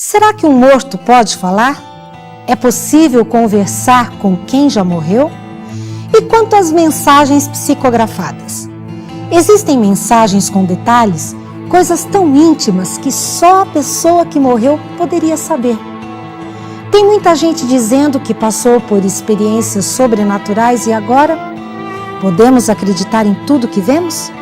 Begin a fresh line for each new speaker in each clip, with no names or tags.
Será que um morto pode falar? É possível conversar com quem já morreu? E quanto às mensagens psicografadas? Existem mensagens com detalhes, coisas tão íntimas que só a pessoa que morreu poderia saber. Tem muita gente dizendo que passou por experiências sobrenaturais e agora podemos acreditar em tudo que vemos?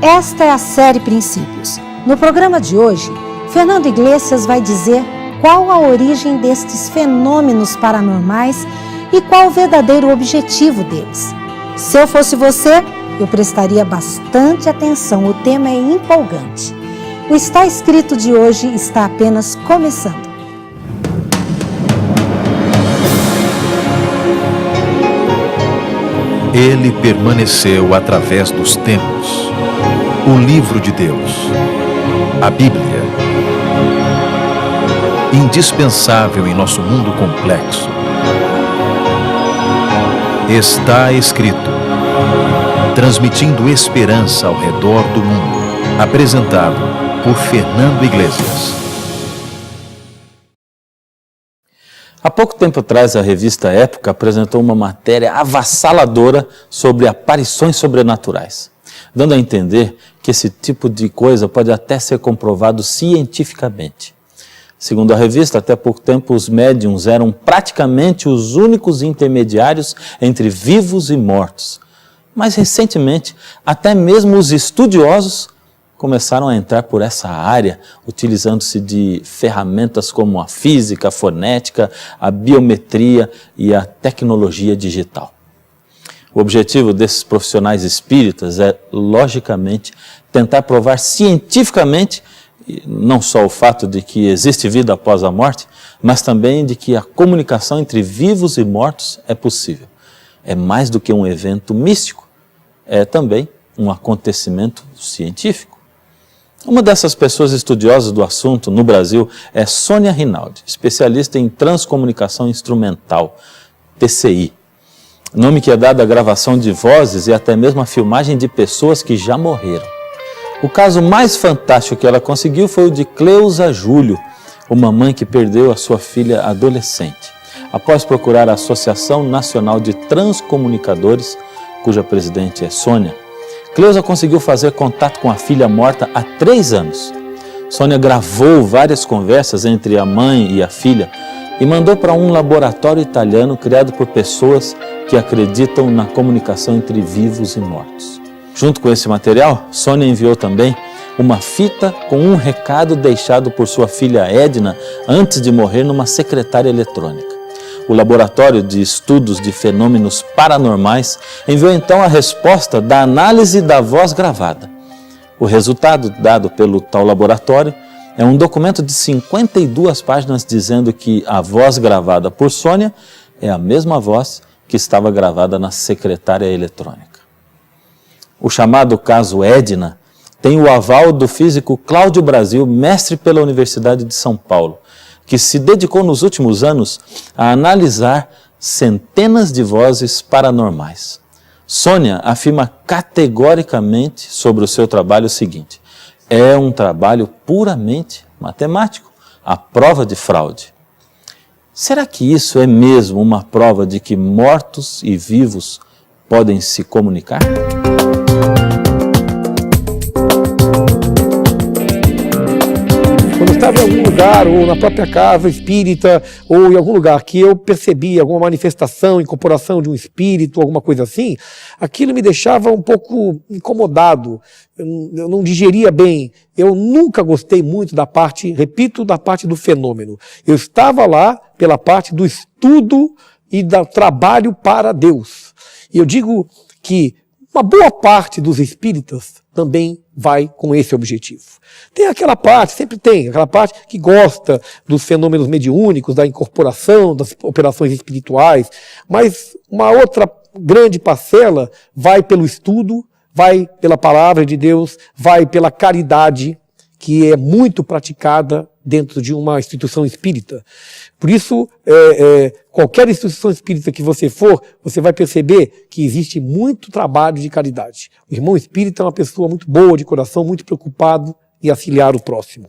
Esta é a série Princípios. No programa de hoje, Fernando Iglesias vai dizer qual a origem destes fenômenos paranormais e qual o verdadeiro objetivo deles. Se eu fosse você, eu prestaria bastante atenção, o tema é empolgante. O Está Escrito de hoje está apenas começando.
Ele permaneceu através dos tempos. O livro de Deus, a Bíblia, indispensável em nosso mundo complexo. Está escrito, transmitindo esperança ao redor do mundo. Apresentado por Fernando Iglesias.
Há pouco tempo atrás, a revista Época apresentou uma matéria avassaladora sobre aparições sobrenaturais, dando a entender que esse tipo de coisa pode até ser comprovado cientificamente. Segundo a revista, até pouco tempo os médiuns eram praticamente os únicos intermediários entre vivos e mortos. Mas recentemente, até mesmo os estudiosos começaram a entrar por essa área, utilizando-se de ferramentas como a física, a fonética, a biometria e a tecnologia digital. O objetivo desses profissionais espíritas é, logicamente, tentar provar cientificamente não só o fato de que existe vida após a morte, mas também de que a comunicação entre vivos e mortos é possível. É mais do que um evento místico, é também um acontecimento científico. Uma dessas pessoas estudiosas do assunto no Brasil é Sônia Rinaldi, especialista em transcomunicação instrumental, TCI. Nome que é dado à gravação de vozes e até mesmo à filmagem de pessoas que já morreram. O caso mais fantástico que ela conseguiu foi o de Cleusa Júlio, uma mãe que perdeu a sua filha adolescente. Após procurar a Associação Nacional de Transcomunicadores, cuja presidente é Sônia, Cleusa conseguiu fazer contato com a filha morta há 3 anos. Sônia gravou várias conversas entre a mãe e a filha e mandou para um laboratório italiano criado por pessoas que acreditam na comunicação entre vivos e mortos. Junto com esse material, Sônia enviou também uma fita com um recado deixado por sua filha Edna antes de morrer numa secretária eletrônica. O Laboratório de Estudos de Fenômenos Paranormais enviou então a resposta da análise da voz gravada. O resultado dado pelo tal laboratório é um documento de 52 páginas dizendo que a voz gravada por Sônia é a mesma voz que estava gravada na secretária eletrônica. O chamado caso Edna tem o aval do físico Cláudio Brasil, mestre pela Universidade de São Paulo, que se dedicou nos últimos anos a analisar centenas de vozes paranormais. Sônia afirma categoricamente sobre o seu trabalho o seguinte: é um trabalho puramente matemático, a prova de fraude. Será que isso é mesmo uma prova de que mortos e vivos podem se comunicar?
Quando eu estava em algum lugar, ou na própria casa espírita, ou em algum lugar que eu percebi alguma manifestação, incorporação de um espírito, alguma coisa assim, aquilo me deixava um pouco incomodado, eu não digeria bem. Eu nunca gostei muito da parte, repito, da parte do fenômeno. Eu estava lá pela parte do estudo e do trabalho para Deus. E eu digo que uma boa parte dos espíritas também vai com esse objetivo. Tem aquela parte, sempre tem, aquela parte que gosta dos fenômenos mediúnicos, da incorporação, das operações espirituais, mas uma outra grande parcela vai pelo estudo, vai pela palavra de Deus, vai pela caridade, que é muito praticada dentro de uma instituição espírita. Por isso, qualquer instituição espírita que você for, você vai perceber que existe muito trabalho de caridade. O irmão espírita é uma pessoa muito boa de coração, muito preocupado em auxiliar o próximo.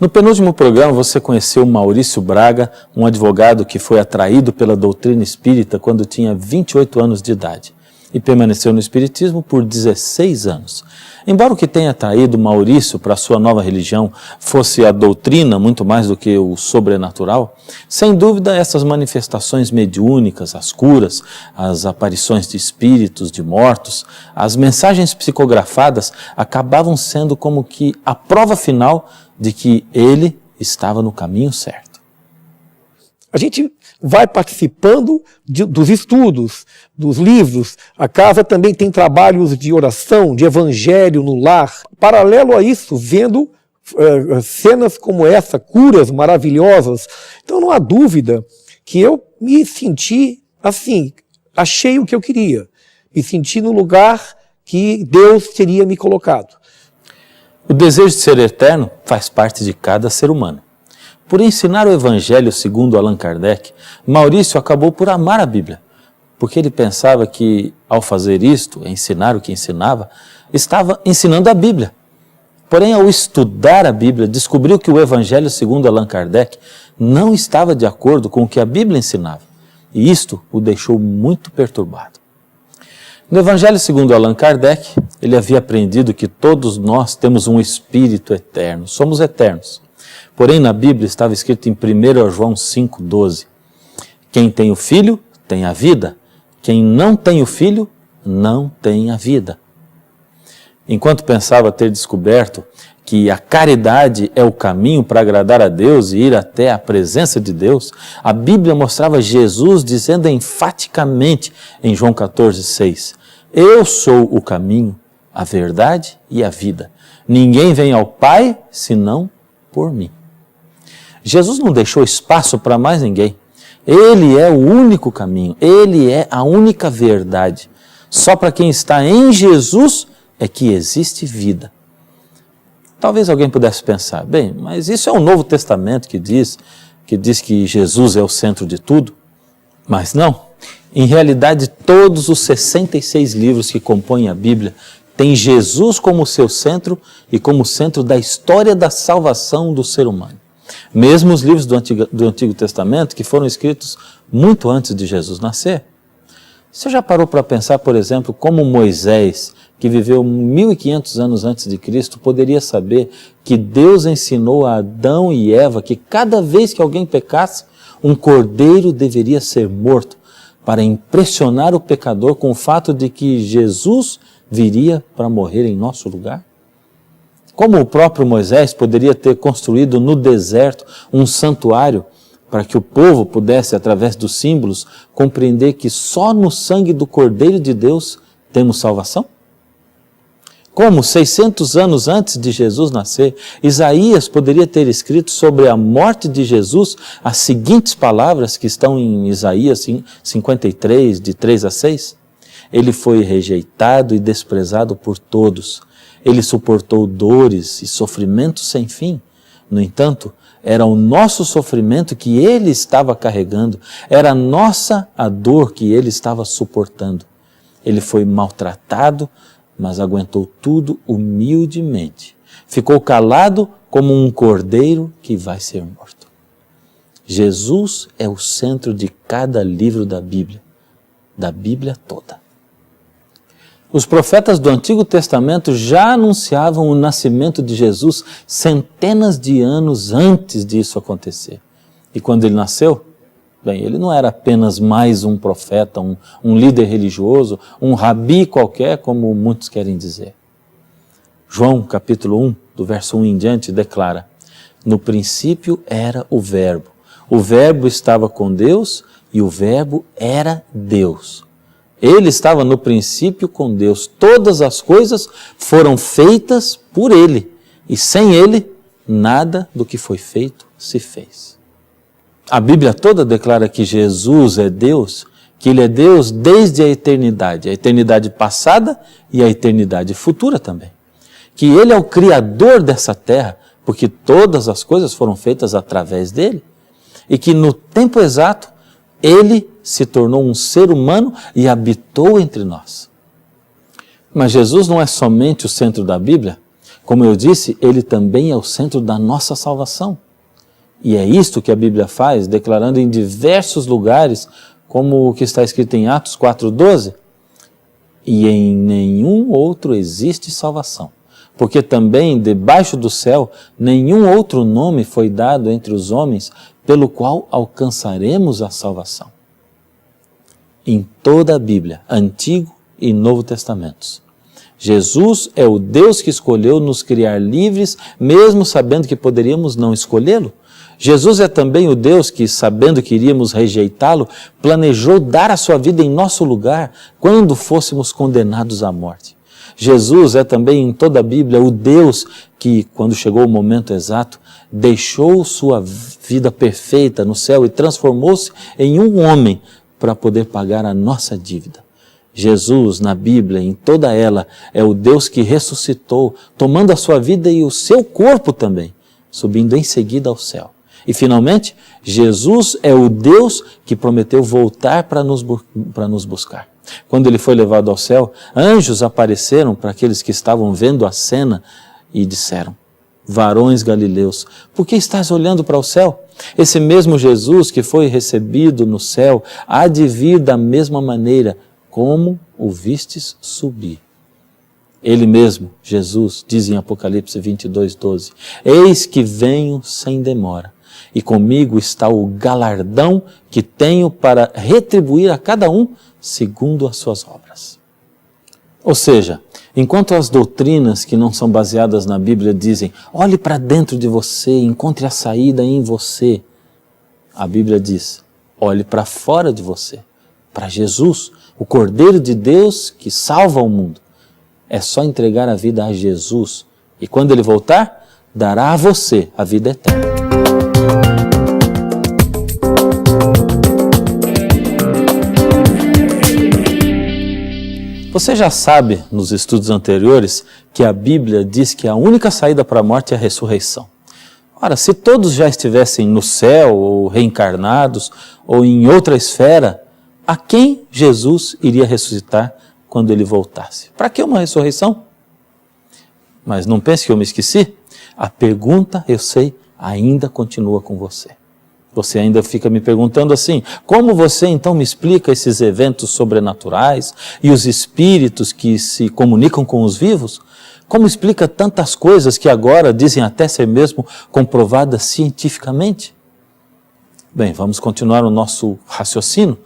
No penúltimo programa você conheceu Maurício Braga, um advogado que foi atraído pela doutrina espírita quando tinha 28 anos de idade e permaneceu no espiritismo por 16 anos. Embora o que tenha atraído Maurício para a sua nova religião fosse a doutrina muito mais do que o sobrenatural, sem dúvida essas manifestações mediúnicas, as curas, as aparições de espíritos, de mortos, as mensagens psicografadas acabavam sendo como que a prova final de que ele estava no caminho certo.
A gente vai participando dos estudos, dos livros. A casa também tem trabalhos de oração, de evangelho no lar. Paralelo a isso, vendo cenas como essa, curas maravilhosas. Então não há dúvida que eu me senti assim, achei o que eu queria. Me senti no lugar que Deus teria me colocado.
O desejo de ser eterno faz parte de cada ser humano. Por ensinar o Evangelho segundo Allan Kardec, Maurício acabou por amar a Bíblia, porque ele pensava que, ao fazer isto, ensinar o que ensinava, estava ensinando a Bíblia. Porém, ao estudar a Bíblia, descobriu que o Evangelho segundo Allan Kardec não estava de acordo com o que a Bíblia ensinava, e isto o deixou muito perturbado. No Evangelho segundo Allan Kardec, ele havia aprendido que todos nós temos um espírito eterno, somos eternos. Porém, na Bíblia estava escrito em 1 João 5,12, quem tem o Filho tem a vida, quem não tem o Filho não tem a vida. Enquanto pensava ter descoberto que a caridade é o caminho para agradar a Deus e ir até a presença de Deus, a Bíblia mostrava Jesus dizendo enfaticamente em João 14,6, eu sou o caminho, a verdade e a vida. Ninguém vem ao Pai senão por mim. Jesus não deixou espaço para mais ninguém. Ele é o único caminho, Ele é a única verdade. Só para quem está em Jesus é que existe vida. Talvez alguém pudesse pensar, bem, mas isso é o Novo Testamento que diz que Jesus é o centro de tudo. Mas não. Em realidade, todos os 66 livros que compõem a Bíblia têm Jesus como seu centro e como centro da história da salvação do ser humano. Mesmo os livros do Antigo Testamento, que foram escritos muito antes de Jesus nascer. Você já parou para pensar, por exemplo, como Moisés, que viveu 1500 anos antes de Cristo, poderia saber que Deus ensinou a Adão e Eva que cada vez que alguém pecasse, um cordeiro deveria ser morto, para impressionar o pecador com o fato de que Jesus viria para morrer em nosso lugar? Como o próprio Moisés poderia ter construído no deserto um santuário para que o povo pudesse, através dos símbolos, compreender que só no sangue do Cordeiro de Deus temos salvação? Como 600 anos antes de Jesus nascer, Isaías poderia ter escrito sobre a morte de Jesus as seguintes palavras que estão em Isaías 53, de 3 a 6? Ele foi rejeitado e desprezado por todos. Ele suportou dores e sofrimentos sem fim. No entanto, era o nosso sofrimento que ele estava carregando, era nossa a dor que ele estava suportando. Ele foi maltratado, mas aguentou tudo humildemente. Ficou calado como um cordeiro que vai ser morto. Jesus é o centro de cada livro da Bíblia toda. Os profetas do Antigo Testamento já anunciavam o nascimento de Jesus centenas de anos antes disso acontecer. E quando ele nasceu, bem, ele não era apenas mais um profeta, um líder religioso, um rabi qualquer, como muitos querem dizer. João, capítulo 1, do verso 1 em diante, declara, no princípio era o Verbo estava com Deus e o Verbo era Deus. Ele estava no princípio com Deus. Todas as coisas foram feitas por Ele. E sem Ele, nada do que foi feito se fez. A Bíblia toda declara que Jesus é Deus, que Ele é Deus desde a eternidade passada e a eternidade futura também. Que Ele é o Criador dessa terra, porque todas as coisas foram feitas através dEle. E que no tempo exato, Ele se tornou um ser humano e habitou entre nós. Mas Jesus não é somente o centro da Bíblia. Como eu disse, ele também é o centro da nossa salvação. E é isto que a Bíblia faz, declarando em diversos lugares, como o que está escrito em Atos 4,12, e em nenhum outro existe salvação, porque também debaixo do céu nenhum outro nome foi dado entre os homens pelo qual alcançaremos a salvação. Em toda a Bíblia, Antigo e Novo Testamentos, Jesus é o Deus que escolheu nos criar livres, mesmo sabendo que poderíamos não escolhê-lo. Jesus é também o Deus que, sabendo que iríamos rejeitá-lo, planejou dar a sua vida em nosso lugar quando fôssemos condenados à morte. Jesus é também em toda a Bíblia o Deus que, quando chegou o momento exato, deixou sua vida perfeita no céu e transformou-se em um homem para poder pagar a nossa dívida. Jesus, na Bíblia, em toda ela, é o Deus que ressuscitou, tomando a sua vida e o seu corpo também, subindo em seguida ao céu. E, finalmente, Jesus é o Deus que prometeu voltar para nos buscar. Quando ele foi levado ao céu, anjos apareceram para aqueles que estavam vendo a cena e disseram: varões galileus, por que estás olhando para o céu? Esse mesmo Jesus que foi recebido no céu há de vir da mesma maneira como o vistes subir. Ele mesmo, Jesus, diz em Apocalipse 22:12, eis que venho sem demora, e comigo está o galardão que tenho para retribuir a cada um segundo as suas obras. Ou seja, enquanto as doutrinas que não são baseadas na Bíblia dizem, olhe para dentro de você, encontre a saída em você, a Bíblia diz, olhe para fora de você, para Jesus, o Cordeiro de Deus que salva o mundo. É só entregar a vida a Jesus e quando Ele voltar, dará a você a vida eterna. Você já sabe, nos estudos anteriores, que a Bíblia diz que a única saída para a morte é a ressurreição. Ora, se todos já estivessem no céu, ou reencarnados, ou em outra esfera, a quem Jesus iria ressuscitar quando Ele voltasse? Para que uma ressurreição? Mas não pense que eu me esqueci. A pergunta, eu sei, ainda continua com você. Você ainda fica me perguntando assim, como você então me explica esses eventos sobrenaturais e os espíritos que se comunicam com os vivos? Como explica tantas coisas que agora dizem até ser mesmo comprovadas cientificamente? Bem, vamos continuar o nosso raciocínio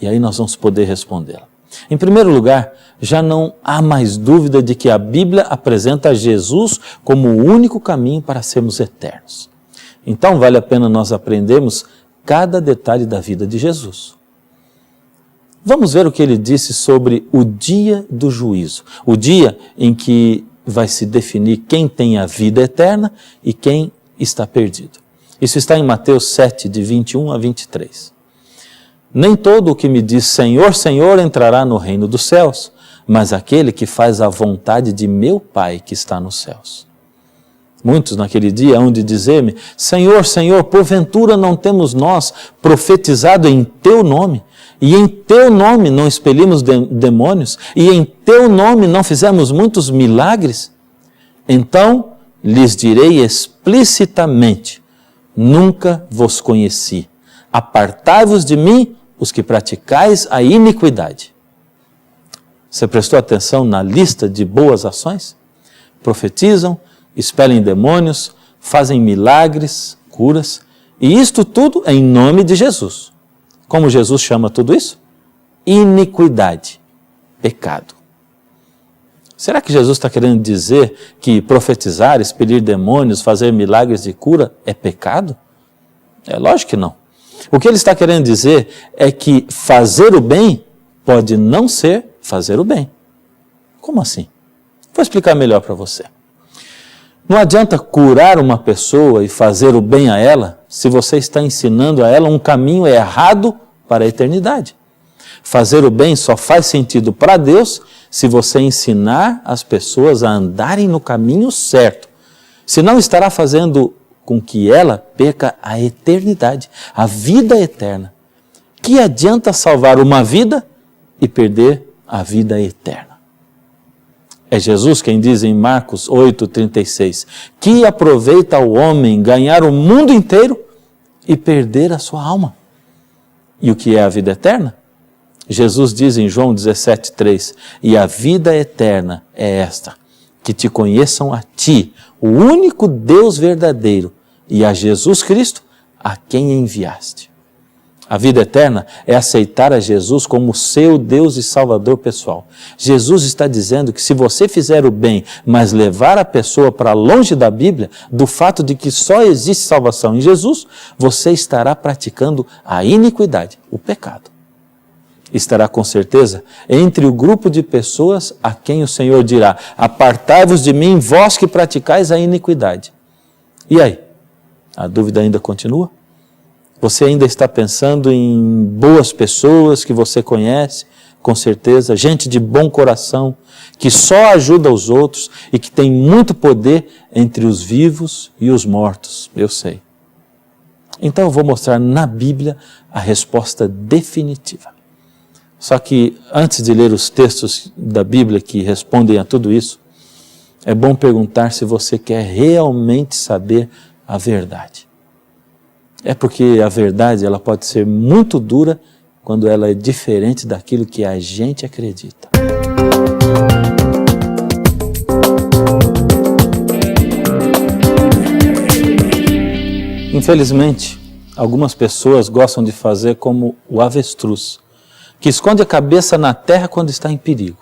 e aí nós vamos poder respondê-la. Em primeiro lugar, já não há mais dúvida de que a Bíblia apresenta Jesus como o único caminho para sermos eternos. Então vale a pena nós aprendermos cada detalhe da vida de Jesus. Vamos ver o que ele disse sobre o dia do juízo, o dia em que vai se definir quem tem a vida eterna e quem está perdido. Isso está em Mateus 7, de 21 a 23. Nem todo o que me diz Senhor, Senhor entrará no reino dos céus, mas aquele que faz a vontade de meu Pai que está nos céus. Muitos naquele dia hão de dizer-me, Senhor, Senhor, porventura não temos nós profetizado em Teu nome, e em Teu nome não expelimos demônios, e em Teu nome não fizemos muitos milagres? Então lhes direi explicitamente, nunca vos conheci, apartai-vos de mim, os que praticais a iniquidade. Você prestou atenção na lista de boas ações? Profetizam, expelem demônios, fazem milagres, curas, e isto tudo em nome de Jesus. Como Jesus chama tudo isso? Iniquidade, pecado. Será que Jesus está querendo dizer que profetizar, expelir demônios, fazer milagres de cura é pecado? É lógico que não. O que ele está querendo dizer é que fazer o bem pode não ser fazer o bem. Como assim? Vou explicar melhor para você. Não adianta curar uma pessoa e fazer o bem a ela se você está ensinando a ela um caminho errado para a eternidade. Fazer o bem só faz sentido para Deus se você ensinar as pessoas a andarem no caminho certo. Senão estará fazendo com que ela perca a eternidade, a vida eterna. Que adianta salvar uma vida e perder a vida eterna? É Jesus quem diz em Marcos 8,36, que aproveita o homem ganhar o mundo inteiro e perder a sua alma. E o que é a vida eterna? Jesus diz em João 17,3, e a vida eterna é esta, que te conheçam a ti, o único Deus verdadeiro, e a Jesus Cristo, a quem enviaste. A vida eterna é aceitar a Jesus como seu Deus e Salvador pessoal. Jesus está dizendo que se você fizer o bem, mas levar a pessoa para longe da Bíblia, do fato de que só existe salvação em Jesus, você estará praticando a iniquidade, o pecado. Estará com certeza entre o grupo de pessoas a quem o Senhor dirá, apartai-vos de mim, vós que praticais a iniquidade. E aí? A dúvida ainda continua? Você ainda está pensando em boas pessoas que você conhece, com certeza, gente de bom coração, que só ajuda os outros e que tem muito poder entre os vivos e os mortos, eu sei. Então eu vou mostrar na Bíblia a resposta definitiva. Só que antes de ler os textos da Bíblia que respondem a tudo isso, é bom perguntar se você quer realmente saber a verdade. É porque a verdade ela pode ser muito dura quando ela é diferente daquilo que a gente acredita. Infelizmente, algumas pessoas gostam de fazer como o avestruz, que esconde a cabeça na terra quando está em perigo.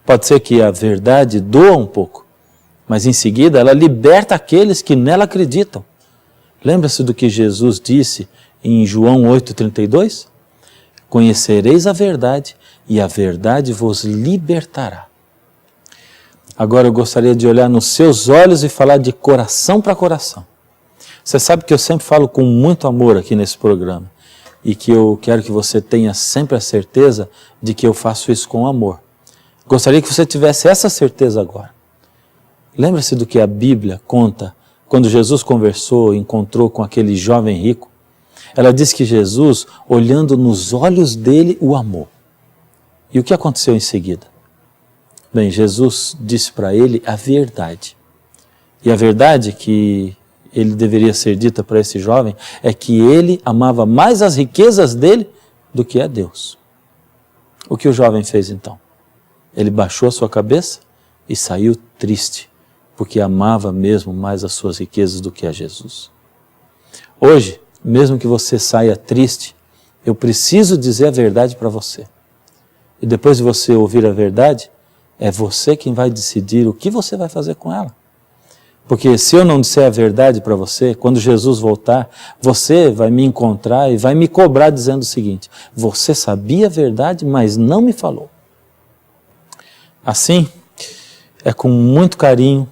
Pode ser que a verdade doa um pouco, mas em seguida ela liberta aqueles que nela acreditam. Lembra-se do que Jesus disse em João 8,32? Conhecereis a verdade e a verdade vos libertará. Agora eu gostaria de olhar nos seus olhos e falar de coração para coração. Você sabe que eu sempre falo com muito amor aqui nesse programa e que eu quero que você tenha sempre a certeza de que eu faço isso com amor. Gostaria que você tivesse essa certeza agora. Lembra-se do que a Bíblia conta quando Jesus conversou, encontrou com aquele jovem rico. Ela diz que Jesus, olhando nos olhos dele, o amou. E o que aconteceu em seguida? Bem, Jesus disse para ele a verdade. E a verdade que ele deveria ser dita para esse jovem é que ele amava mais as riquezas dele do que a Deus. O que o jovem fez então? Ele baixou a sua cabeça e saiu triste, porque amava mesmo mais as suas riquezas do que a Jesus. Hoje, mesmo que você saia triste, eu preciso dizer a verdade para você. E depois de você ouvir a verdade, é você quem vai decidir o que você vai fazer com ela. Porque se eu não disser a verdade para você, quando Jesus voltar, você vai me encontrar e vai me cobrar dizendo o seguinte: você sabia a verdade, mas não me falou. Assim, é com muito carinho,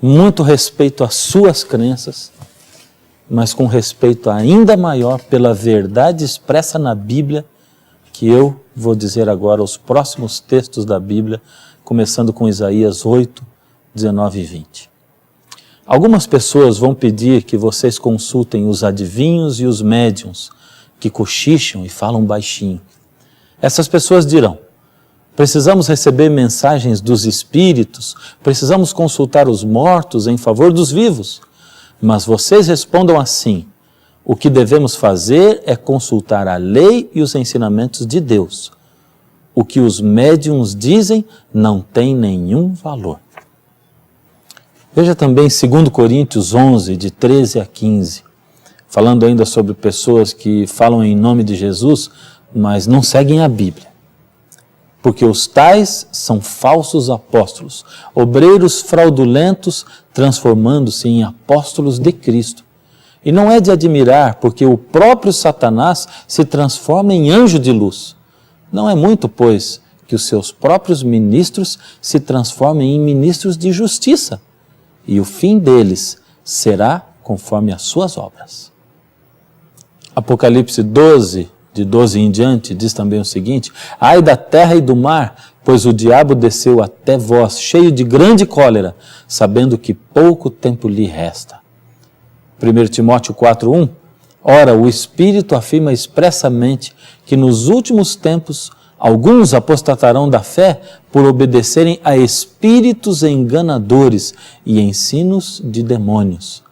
muito respeito às suas crenças, mas com respeito ainda maior pela verdade expressa na Bíblia, que eu vou dizer agora os próximos textos da Bíblia, começando com Isaías 8, 19 e 20. Algumas pessoas vão pedir que vocês consultem os adivinhos e os médiuns, que cochicham e falam baixinho. Essas pessoas dirão: precisamos receber mensagens dos espíritos, precisamos consultar os mortos em favor dos vivos. Mas vocês respondam assim: o que devemos fazer é consultar a lei e os ensinamentos de Deus. O que os médiuns dizem não tem nenhum valor. Veja também 2 Coríntios 11, de 13 a 15, falando ainda sobre pessoas que falam em nome de Jesus, mas não seguem a Bíblia. Porque os tais são falsos apóstolos, obreiros fraudulentos, transformando-se em apóstolos de Cristo. E não é de admirar, porque o próprio Satanás se transforma em anjo de luz. Não é muito, pois, que os seus próprios ministros se transformem em ministros de justiça, e o fim deles será conforme as suas obras. Apocalipse 12, de 12 em diante, diz também o seguinte: ai da terra e do mar, pois o diabo desceu até vós, cheio de grande cólera, sabendo que pouco tempo lhe resta. 1 Timóteo 4:1, ora, o Espírito afirma expressamente que nos últimos tempos Alguns apostatarão da fé por obedecerem a espíritos enganadores e ensinos de demônios.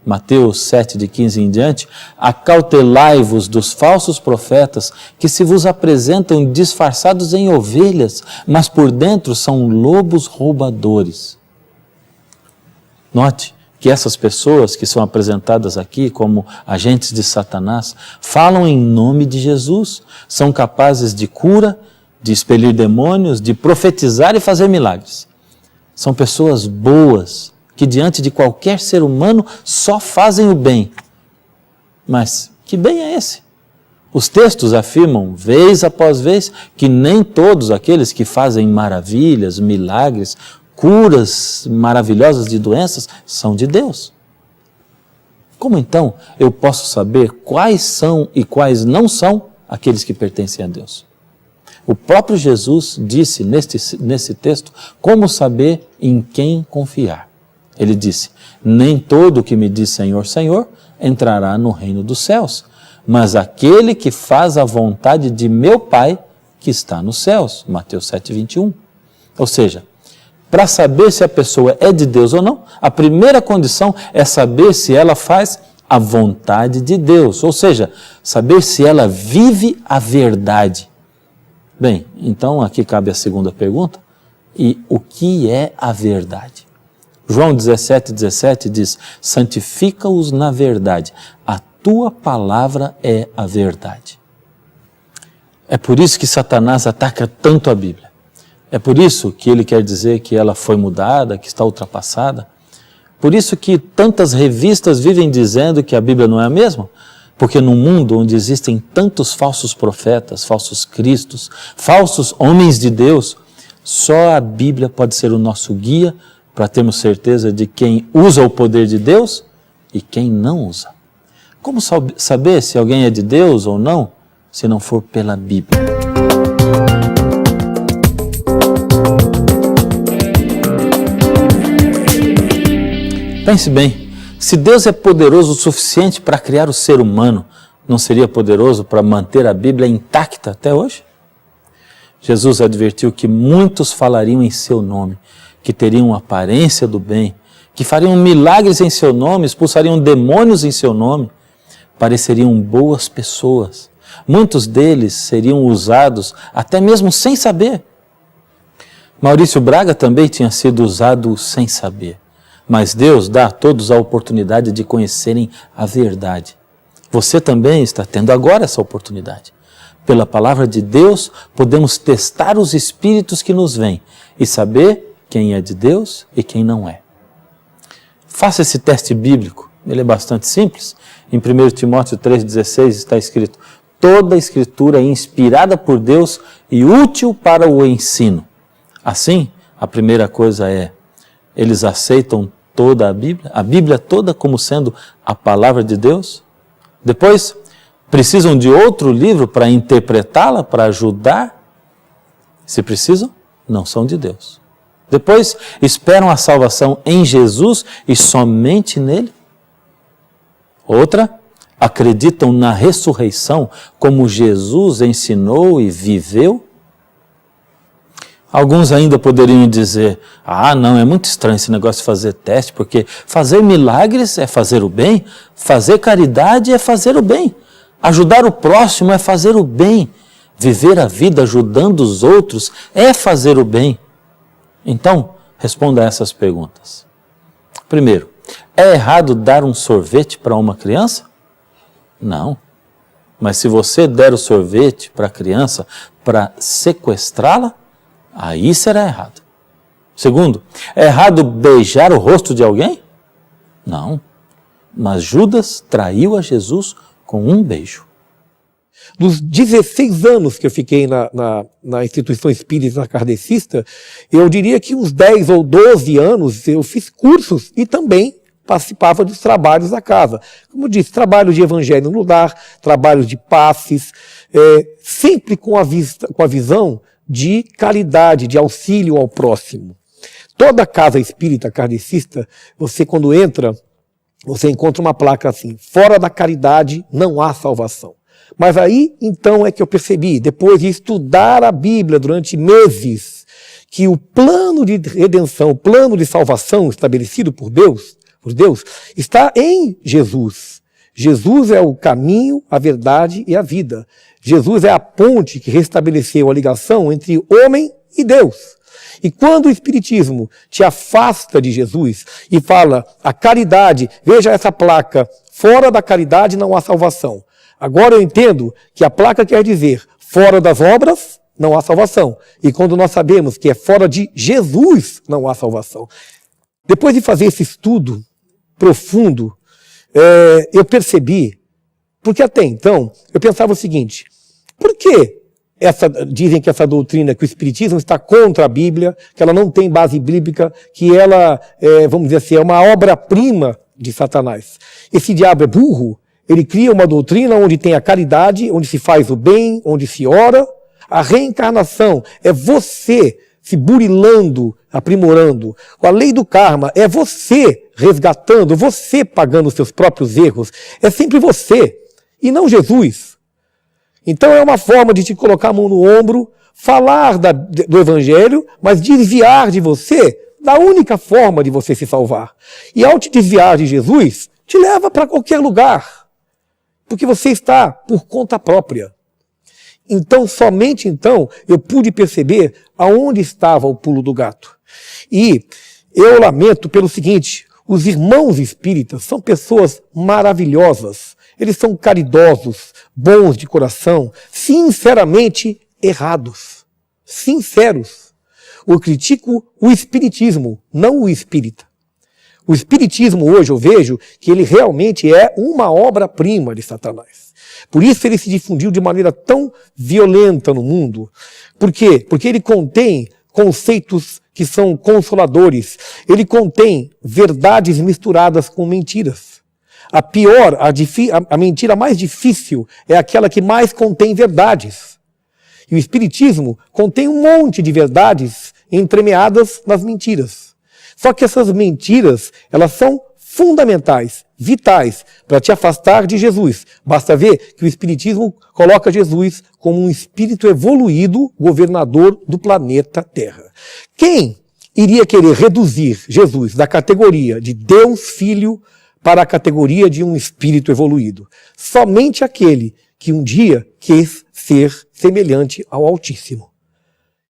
Mateus 7, de 15 em diante, acautelai-vos dos falsos profetas que se vos apresentam disfarçados em ovelhas, mas por dentro são lobos roubadores. Note que essas pessoas que são apresentadas aqui como agentes de Satanás, falam em nome de Jesus, são capazes de cura, de expelir demônios, de profetizar e fazer milagres. São pessoas boas, que diante de qualquer ser humano só fazem o bem. Mas que bem é esse? Os textos afirmam, vez após vez, que nem todos aqueles que fazem maravilhas, milagres, curas maravilhosas de doenças são de Deus. Como então eu posso saber quais são e quais não são aqueles que pertencem a Deus? O próprio Jesus disse nesse texto como saber em quem confiar. Ele disse, nem todo que me diz Senhor, Senhor, entrará no reino dos céus, mas aquele que faz a vontade de meu Pai que está nos céus. Mateus 7, 21. Ou seja, para saber se a pessoa é de Deus ou não, a primeira condição é saber se ela faz a vontade de Deus, ou seja, saber se ela vive a verdade. Bem, então aqui cabe a segunda pergunta, e o que é a verdade? João 17:17 diz, santifica-os na verdade, a tua palavra é a verdade. É por isso que Satanás ataca tanto a Bíblia. É por isso que ele quer dizer que ela foi mudada, que está ultrapassada. Por isso que tantas revistas vivem dizendo que a Bíblia não é a mesma. Porque num mundo onde existem tantos falsos profetas, falsos cristos, falsos homens de Deus, só a Bíblia pode ser o nosso guia para termos certeza de quem usa o poder de Deus e quem não usa. Como saber se alguém é de Deus ou não, se não for pela Bíblia? Pense bem, se Deus é poderoso o suficiente para criar o ser humano, não seria poderoso para manter a Bíblia intacta até hoje? Jesus advertiu que muitos falariam em seu nome, que teriam aparência do bem, que fariam milagres em seu nome, expulsariam demônios em seu nome, pareceriam boas pessoas. Muitos deles seriam usados até mesmo sem saber. Maurício Braga também tinha sido usado sem saber. Mas Deus dá a todos a oportunidade de conhecerem a verdade. Você também está tendo agora essa oportunidade. Pela palavra de Deus, podemos testar os espíritos que nos vêm e saber quem é de Deus e quem não é. Faça esse teste bíblico, ele é bastante simples. Em 1 Timóteo 3,16 está escrito, toda a escritura é inspirada por Deus e útil para o ensino. Assim, a primeira coisa é, eles aceitam toda a Bíblia toda como sendo a palavra de Deus? Depois, precisam de outro livro para interpretá-la, para ajudar? Se precisam, não são de Deus. Depois, esperam a salvação em Jesus e somente nele? Outra, acreditam na ressurreição como Jesus ensinou e viveu? Alguns ainda poderiam dizer, não, é muito estranho esse negócio de fazer teste, porque fazer milagres é fazer o bem, fazer caridade é fazer o bem, ajudar o próximo é fazer o bem, viver a vida ajudando os outros é fazer o bem. Então, responda a essas perguntas. Primeiro, é errado dar um sorvete para uma criança? Não. Mas se você der o sorvete para a criança para sequestrá-la, aí será errado. Segundo, é errado beijar o rosto de alguém? Não. Mas Judas traiu a Jesus com um beijo.
Dos 16 anos que eu fiquei na instituição espírita kardecista, eu diria que uns 10 ou 12 anos eu fiz cursos e também participava dos trabalhos da casa. Como eu disse, trabalhos de evangelho no lar, trabalhos de passes, sempre com a visão de caridade, de auxílio ao próximo. Toda casa espírita kardecista, você quando entra, você encontra uma placa assim, fora da caridade não há salvação. Mas aí, então, é que eu percebi, depois de estudar a Bíblia durante meses, que o plano de redenção, o plano de salvação estabelecido por Deus, está em Jesus. Jesus é o caminho, a verdade e a vida. Jesus é a ponte que restabeleceu a ligação entre homem e Deus. E quando o Espiritismo te afasta de Jesus e fala a caridade, veja essa placa, fora da caridade não há salvação. Agora eu entendo que a placa quer dizer fora das obras não há salvação. E quando nós sabemos que é fora de Jesus não há salvação. Depois de fazer esse estudo profundo, eu percebi, porque até então eu pensava o seguinte, por que dizem que essa doutrina, que o Espiritismo está contra a Bíblia, que ela não tem base bíblica, que ela, vamos dizer assim, é uma obra-prima de Satanás. Esse diabo é burro, ele cria uma doutrina onde tem a caridade, onde se faz o bem, onde se ora. A reencarnação é você se burilando, aprimorando. A lei do karma é você resgatando, você pagando os seus próprios erros. É sempre você, e não Jesus. Então é uma forma de te colocar a mão no ombro, falar do Evangelho, mas desviar de você da única forma de você se salvar. E ao te desviar de Jesus, te leva para qualquer lugar, porque você está por conta própria. Então, somente então, eu pude perceber aonde estava o pulo do gato. E eu lamento pelo seguinte, os irmãos espíritas são pessoas maravilhosas, eles são caridosos, bons de coração, sinceramente errados, sinceros. Eu critico o espiritismo, não o espírita. O espiritismo hoje eu vejo que ele realmente é uma obra-prima de Satanás. Por isso ele se difundiu de maneira tão violenta no mundo. Por quê? Porque ele contém conceitos que são consoladores. Ele contém verdades misturadas com mentiras. A mentira mais difícil é aquela que mais contém verdades. E o Espiritismo contém um monte de verdades entremeadas nas mentiras. Só que essas mentiras, elas são fundamentais, vitais, para te afastar de Jesus. Basta ver que o Espiritismo coloca Jesus como um espírito evoluído, governador do planeta Terra. Quem iria querer reduzir Jesus da categoria de Deus Filho para a categoria de um espírito evoluído? Somente aquele que um dia quis ser semelhante ao Altíssimo.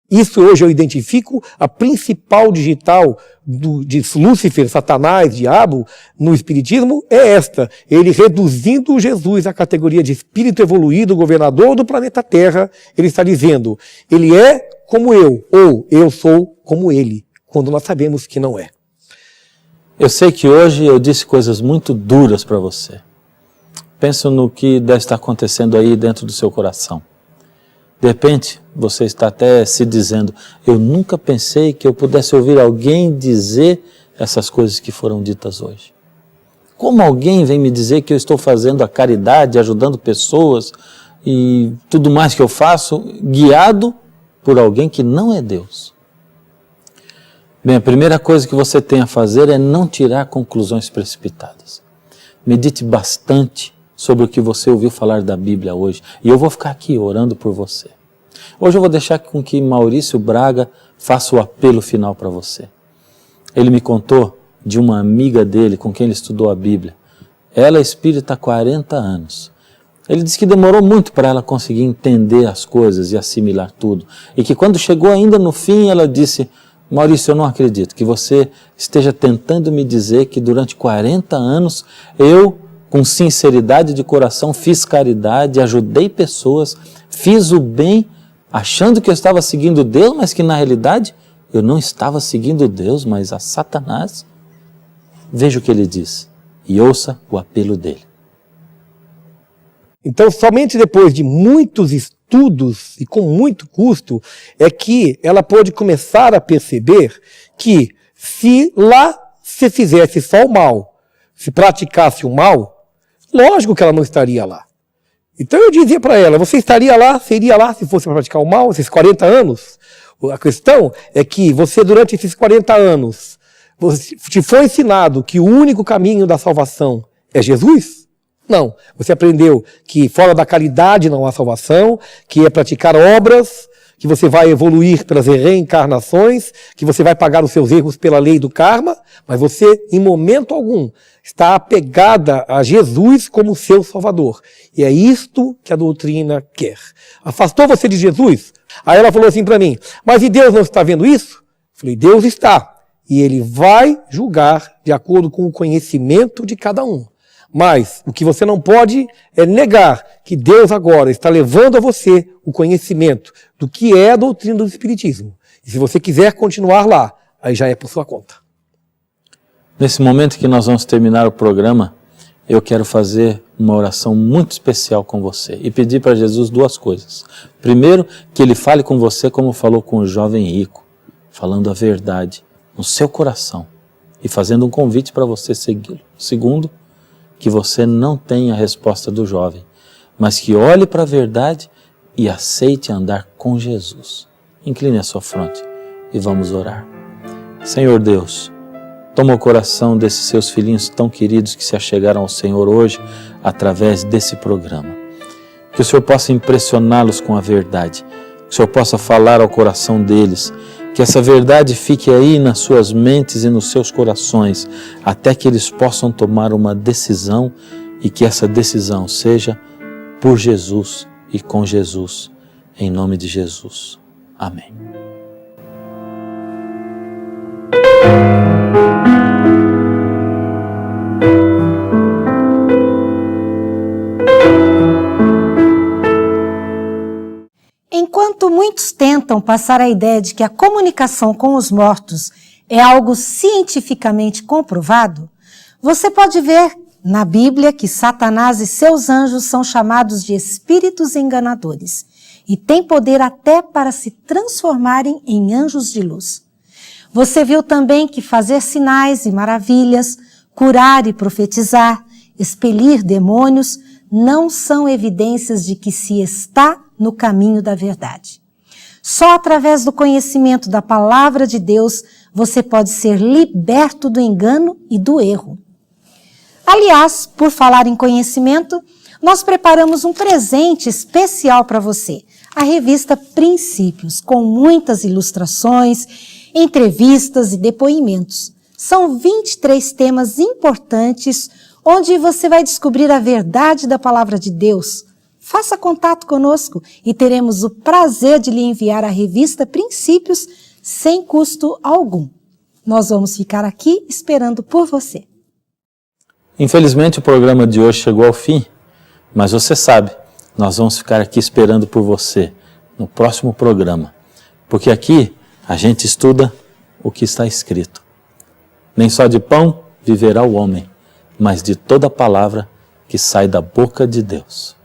Isso hoje eu identifico a principal digital de Lúcifer, Satanás, Diabo, no Espiritismo é esta. Ele reduzindo Jesus à categoria de espírito evoluído, governador do planeta Terra, ele está dizendo, ele é como eu, ou eu sou como ele, quando nós sabemos que não é.
Eu sei que hoje eu disse coisas muito duras para você. Penso no que deve estar acontecendo aí dentro do seu coração. De repente, você está até se dizendo, eu nunca pensei que eu pudesse ouvir alguém dizer essas coisas que foram ditas hoje. Como alguém vem me dizer que eu estou fazendo a caridade, ajudando pessoas e tudo mais que eu faço, guiado por alguém que não é Deus? Bem, a primeira coisa que você tem a fazer é não tirar conclusões precipitadas. Medite bastante sobre o que você ouviu falar da Bíblia hoje. E eu vou ficar aqui orando por você. Hoje eu vou deixar com que Maurício Braga faça o apelo final para você. Ele me contou de uma amiga dele com quem ele estudou a Bíblia. Ela é espírita há 40 anos. Ele disse que demorou muito para ela conseguir entender as coisas e assimilar tudo. E que quando chegou ainda no fim, ela disse, Maurício, eu não acredito que você esteja tentando me dizer que durante 40 anos eu, com sinceridade de coração, fiz caridade, ajudei pessoas, fiz o bem, achando que eu estava seguindo Deus, mas que na realidade eu não estava seguindo Deus, mas a Satanás. Veja o que ele diz e ouça o apelo dele.
Então, somente depois de muitos estudos e com muito custo, é que ela pôde começar a perceber que se lá se fizesse só o mal, se praticasse o mal, lógico que ela não estaria lá. Então eu dizia para ela, você estaria lá, seria lá se fosse para praticar o mal, esses 40 anos? A questão é que você, durante esses 40 anos, te foi ensinado que o único caminho da salvação é Jesus? Não. Você aprendeu que fora da caridade não há salvação, que é praticar obras, que você vai evoluir pelas reencarnações, que você vai pagar os seus erros pela lei do karma, mas você, em momento algum, está apegada a Jesus como seu Salvador. E é isto que a doutrina quer. Afastou você de Jesus? Aí ela falou assim para mim, mas e Deus não está vendo isso? Eu falei, Deus está. E Ele vai julgar de acordo com o conhecimento de cada um. Mas o que você não pode é negar que Deus agora está levando a você o conhecimento do que é a doutrina do Espiritismo. E se você quiser continuar lá, aí já é por sua conta.
Nesse momento que nós vamos terminar o programa, eu quero fazer uma oração muito especial com você e pedir para Jesus duas coisas. Primeiro, que Ele fale com você como falou com o jovem rico, falando a verdade no seu coração e fazendo um convite para você segui-lo. Segundo, que você não tenha a resposta do jovem, mas que olhe para a verdade e aceite andar com Jesus. Incline a sua fronte e vamos orar. Senhor Deus, toma o coração desses seus filhinhos tão queridos que se achegaram ao Senhor hoje através desse programa. Que o Senhor possa impressioná-los com a verdade, que o Senhor possa falar ao coração deles, que essa verdade fique aí nas suas mentes e nos seus corações, até que eles possam tomar uma decisão e que essa decisão seja por Jesus e com Jesus, em nome de Jesus. Amém.
Enquanto muitos tentam passar a ideia de que a comunicação com os mortos é algo cientificamente comprovado, você pode ver na Bíblia que Satanás e seus anjos são chamados de espíritos enganadores e têm poder até para se transformarem em anjos de luz. Você viu também que fazer sinais e maravilhas, curar e profetizar, expelir demônios, não são evidências de que se está no caminho da verdade. Só através do conhecimento da palavra de Deus você pode ser liberto do engano e do erro. Aliás, por falar em conhecimento, nós preparamos um presente especial para você, a revista Princípios, com muitas ilustrações, entrevistas e depoimentos. São 23 temas importantes onde você vai descobrir a verdade da palavra de Deus. Faça contato conosco e teremos o prazer de lhe enviar a revista Princípios sem custo algum. Nós vamos ficar aqui esperando por você.
Infelizmente o programa de hoje chegou ao fim, mas você sabe, nós vamos ficar aqui esperando por você no próximo programa, porque aqui a gente estuda o que está escrito. Nem só de pão viverá o homem, mas de toda palavra que sai da boca de Deus.